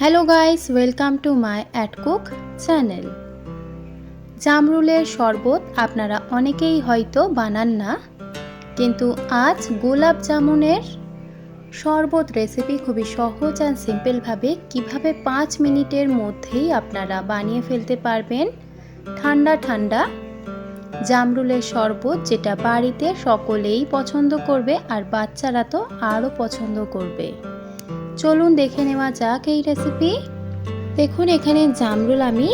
Hello guys, welcome to my at cook channel. জামরুলের শরবত আপনারা অনেকেই হয়তো বানান না, কিন্তু আজ গোলাপ জামুনের শরবত রেসিপি খুবই সহজ আর সিম্পলভাবে কিভাবে 5 মিনিটের মধ্যেই আপনারা বানিয়ে ফেলতে পারবেন ঠান্ডা ঠান্ডা জামরুলের শরবত, যেটা বাড়িতে সকলেই পছন্দ করবে আর বাচ্চারা তো আরও পছন্দ করবে। চলুন দেখে নেওয়া যাক এই রেসিপি। দেখুন, এখানে জামরুল আমি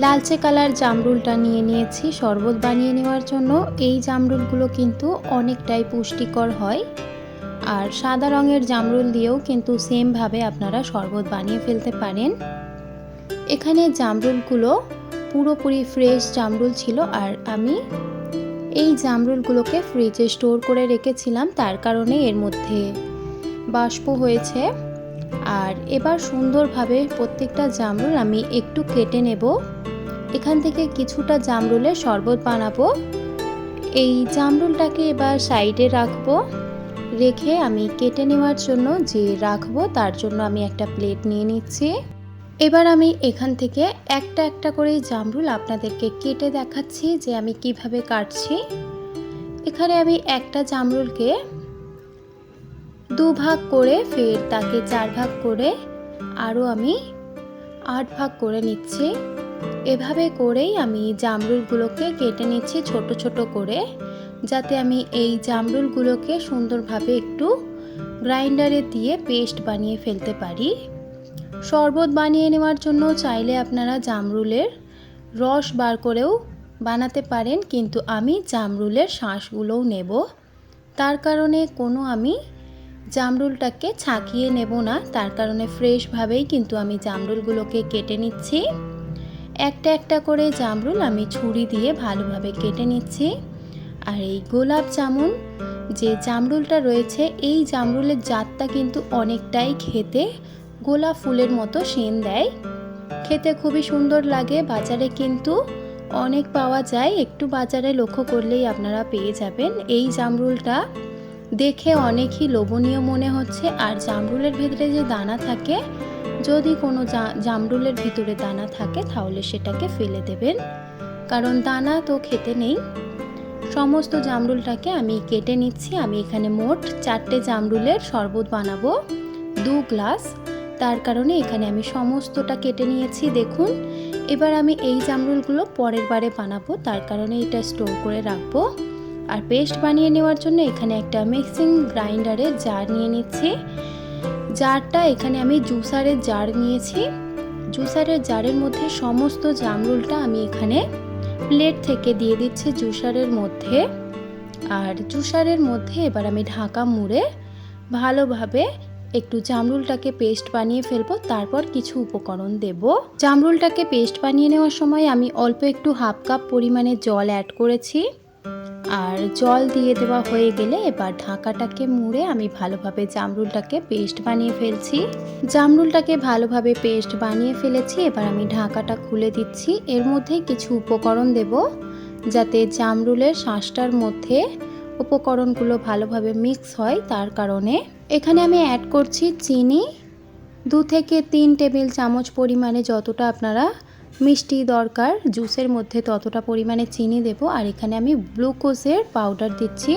লালচে কালার জামরুলটা নিয়ে নিয়েছি শরবত বানিয়ে নেওয়ার জন্য। এই জামরুলগুলো কিন্তু অনেকটাই পুষ্টিকর হয়, আর সাদা রঙের জামরুল দিয়েও কিন্তু সেমভাবে আপনারা শরবত বানিয়ে ফেলতে পারেন। এখানে জামরুলগুলো পুরোপুরি ফ্রেশ জামরুল ছিল, আর আমি এই জামরুলগুলোকে ফ্রিজে স্টোর করে রেখেছিলাম, তার কারণে এর মধ্যে বাষ্প হয়েছে। আর এবার সুন্দরভাবে প্রত্যেকটা জামরুল আমি একটু কেটে নেব। এখান থেকে কিছুটা জামরুলের শরবত বানাবো। এই জামরুলটাকে এবার সাইডে রাখবো, রেখে আমি কেটে নেওয়ার জন্য যে রাখবো তার জন্য আমি একটা প্লেট নিয়ে নিচ্ছি। এবার আমি এখান থেকে একটা একটা করে জামরুল আপনাদেরকে কেটে দেখাচ্ছি যে আমি কিভাবে কাটছি। এখানে আমি একটা জামরুলকে 2 ভাগ করে ফের তাকে 4 ভাগ করে আরও আমি 8 ভাগ করে নিচ্ছি। এভাবে করেই আমি জামরুলগুলোকে কেটে নিচ্ছি ছোট ছোট করে, যাতে আমি এই জামরুলগুলোকে সুন্দরভাবে একটু গ্রাইন্ডারে দিয়ে পেস্ট বানিয়ে ফেলতে পারি। শরবত বানিয়ে নেওয়ার জন্য চাইলে আপনারা জামরুলের রস বার করেও বানাতে পারেন, কিন্তু আমি জামরুলের শাঁসগুলোও নেব, তার কারণে আমি জামরুলটাকে ছাঁকিয়ে নেব না, তার কারণে ফ্রেশভাবেই কিন্তু আমি জামরুলগুলোকে কেটে নিচ্ছি। একটা একটা করে জামরুল আমি ছুরি দিয়ে ভালোভাবে কেটে নিচ্ছি। আর এই গোলাপ জামুন যে জামরুলটা রয়েছে, এই জামরুলের জাতটা কিন্তু অনেকটাই খেতে গোলাপ ফুলের মতো সেন দেয়, খেতে খুবই সুন্দর লাগে। বাজারে কিন্তু অনেক পাওয়া যায়, একটু বাজারে লক্ষ্য করলেই আপনারা পেয়ে যাবেন। এই জামরুলটা দেখে অনেকই লোভনীয় মনে হচ্ছে, আর জামরুলের ভেতরে যে দানা থাকে, যদি কোনো জামরুলের ভিতরে দানা থাকে তাহলে সেটাকে ফেলে দেবেন, কারণ দানা তো খেতে নেই। সমস্ত জামরুলটাকে আমি কেটে নিচ্ছি। আমি এখানে মোট 4টে জামরুলের শরবত বানাবো 2 গ্লাস, তার কারণে এখানে আমি সমস্তটা কেটে নিয়েছি। দেখুন, এবার আমি এই জামরুলগুলো পরের বারে বানাবো, তার কারণে এটা স্টোর করে রাখবো। আর পেস্ট বানিয়ে নেওয়ার জন্য এখানে একটা মিক্সিং গ্রাইন্ডারের জার নিয়ে নিচ্ছি। জারটা এখানে আমি জুসারের জার নিয়েছি। জুসারের জারের মধ্যে সমস্ত জামরুলটা আমি এখানে প্লেট থেকে দিয়ে দিচ্ছি জুসারের মধ্যে। আর জুসারের মধ্যে এবার আমি ঢাকা মুড়ে ভালোভাবে একটু জামরুলটাকে পেস্ট বানিয়ে ফেলবো, তারপর কিছু উপকরণ দেব। জামরুলটাকে পেস্ট বানিয়ে নেওয়ার সময় আমি অল্প একটু 1/2 কাপ পরিমাণে জল অ্যাড করেছি। আর জল দিয়ে দেওয়া হয়ে গেলে এবার ঢাকাটাকে মুড়ে আমি ভালোভাবে জামরুলটাকে পেস্ট বানিয়ে ফেলছি। জামরুলটাকে ভালোভাবে পেস্ট বানিয়ে ফেলেছি, এবার আমি ঢাকাটা খুলে দিচ্ছি। এর মধ্যে কিছু উপকরণ দেব, যাতে জামরুলের শাঁসটার মধ্যে উপকরণগুলো ভালোভাবে মিক্স হয়, তার কারণে এখানে আমি অ্যাড করছি চিনি 2 থেকে 3 টেবিল চামচ পরিমাণে, যতটা আপনারা মিষ্টি দরকার জুসের মধ্যে ততটা পরিমাণে চিনি দেব। আর এখানে আমি গ্লুকোজের পাউডার দিচ্ছি।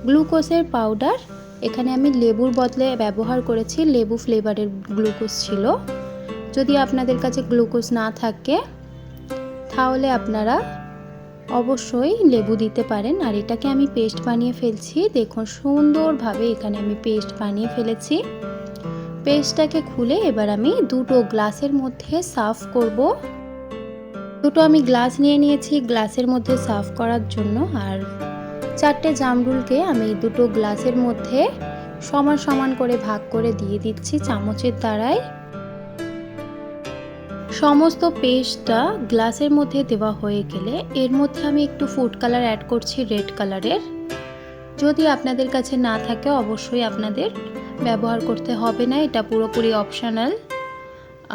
গ্লুকোজের পাউডার এখানে আমি লেবুর বদলে ব্যবহার করেছি, লেবু ফ্লেভারের গ্লুকোজ ছিল। যদি আপনাদের কাছে গ্লুকোজ না থাকে তাহলে আপনারা অবশ্যই লেবু দিতে পারেন। আর এটাকে আমি পেস্ট বানিয়ে ফেলছি। দেখুন, সুন্দরভাবে এখানে আমি পেস্ট বানিয়ে ফেলেছি। পেস্টটাকে খুলে এবার আমি 2টো গ্লাসের মধ্যে সার্ভ করব। 2টো আমি গ্লাস নিয়ে নিয়েছি গ্লাসের মধ্যে সার্ভ করার জন্য। আর 4টে জামরুলকে আমি 2টো গ্লাসের মধ্যে সমান সমান করে ভাগ করে দিয়ে দিচ্ছি চামচের দ্বারাই। সমস্ত পেস্টটা গ্লাসের মধ্যে দেওয়া হয়ে গেলে এর মধ্যে আমি একটু ফুড কালার অ্যাড করছি, রেড কালারের। যদি আপনাদের কাছে না থাকে অবশ্যই আপনাদের ব্যবহার করতে হবে না, এটা পুরোপুরি অপশনাল।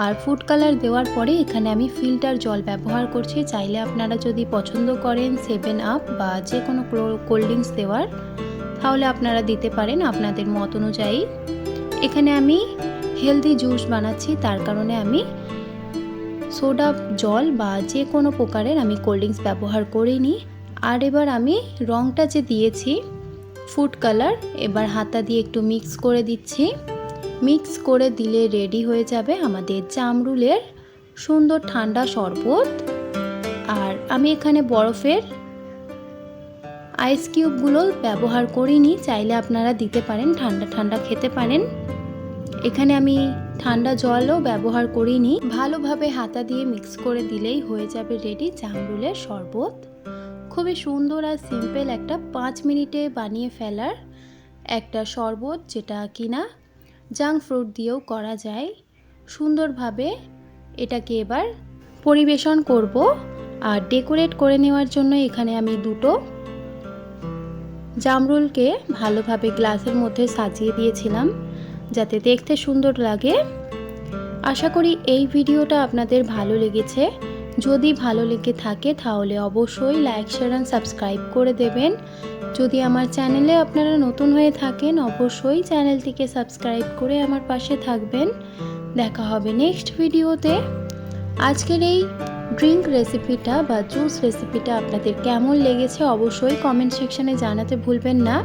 আর ফুড কালার দেওয়ার পরে এখানে আমি ফিল্টার জল ব্যবহার করছি। চাইলে আপনারা যদি পছন্দ করেন 7 আপ বা যে কোনো কোল্ড ড্রিঙ্কস দেওয়ার, তাহলে আপনারা দিতে পারেন আপনাদের মত অনুযায়ী। এখানে আমি হেলদি জুস বানাচ্ছি, তার কারণে আমি সোডা জল বা যে কোনো প্রকারের আমি কোল্ড ড্রিঙ্কস ব্যবহার করিনি। আর এবার আমি রঙটা যে দিয়েছি ফুড কালার, এবার হাতা দিয়ে একটু মিক্স করে দিচ্ছি। মিক্স করে দিলে রেডি হয়ে যাবে আমাদের জামরুলের সুন্দর ঠান্ডা শরবত। আর আমি এখানে বরফের আইস কিউবগুলো ব্যবহার করিনি, চাইলে আপনারা দিতে পারেন, ঠান্ডা ঠান্ডা খেতে পারেন। এখানে আমি ঠান্ডা জলও ব্যবহার করিনি। ভালোভাবে হাতা দিয়ে মিক্স করে দিলেই হয়ে যাবে রেডি জামরুলের শরবত। খুবই সুন্দর আর সিম্পল একটা 5 মিনিটে বানিয়ে ফেলার একটা শরবত, যেটা কিনা জাঙ্ক ফ্রুট দিয়েও করা যায় সুন্দরভাবে। এটাকে এবার পরিবেশন করব। আর ডেকোরেট করে নেওয়ার জন্য এখানে আমি দুটো জামরুলকে ভালোভাবে গ্লাসের মধ্যে সাজিয়ে দিয়েছিলাম যাতে দেখতে সুন্দর লাগে। আশা করি এই ভিডিওটা আপনাদের ভালো লেগেছে। যদি ভালো লেগে থাকে তাহলে অবশ্যই লাইক, শেয়ার অ্যান্ড সাবস্ক্রাইব করে দেবেন। যদি আমার চ্যানেলে আপনারা নতুন হয়ে থাকেন অবশ্যই চ্যানেলটিকে সাবস্ক্রাইব করে আমার পাশে থাকবেন। দেখা হবে নেক্সট ভিডিওতে। আজকের এই ড্রিঙ্ক রেসিপিটা বা জুস রেসিপিটা আপনাদের কেমন লেগেছে অবশ্যই কমেন্ট সেকশানে জানাতে ভুলবেন না।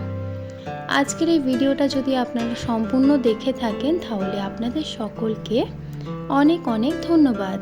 আজকের এই ভিডিওটা যদি আপনারা সম্পূর্ণ দেখে থাকেন তাহলে আপনাদের সকলকে অনেক অনেক ধন্যবাদ।